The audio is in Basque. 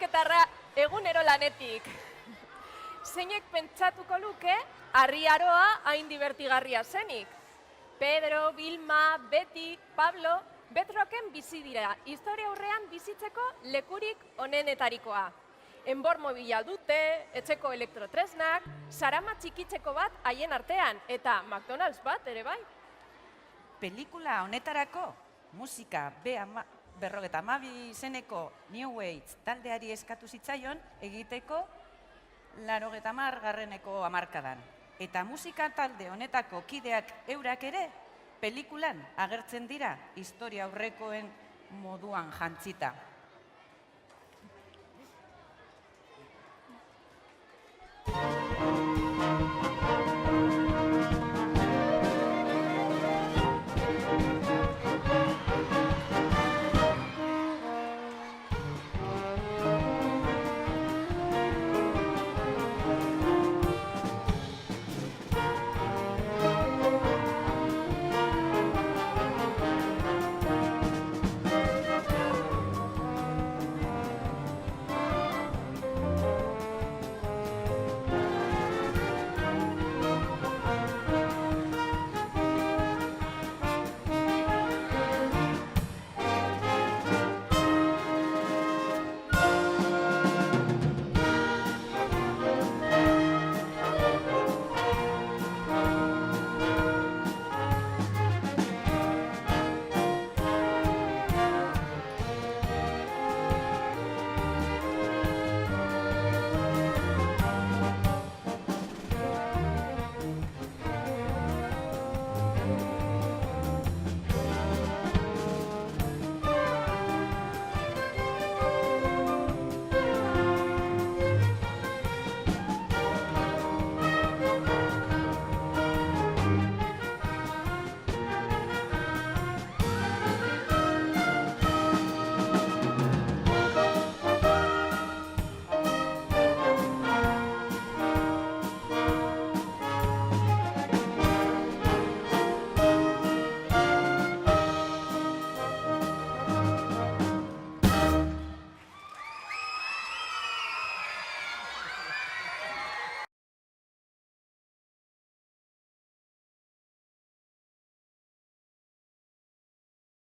Moketarra egunero lanetik. Zeinek pentsatuko luke, Harriaroa hain divertigarria zenik. Pedro, Vilma, Betty, Pablo, betroken bizi dira, historia aurrean bizitzeko lekurik onenetarikoa. Enbor mobila dute, etxeko elektrotresnak, sarama txikitzeko bat haien artean, eta McDonald's bat ere bai. Pelikula honetarako, musika B52 izeneko New Age taldeari eskatu zitzaion egiteko 80garreneko hamarkadan. Eta musika talde honetako kideak eurak ere, pelikulan agertzen dira historia aurrekoen moduan jantzita.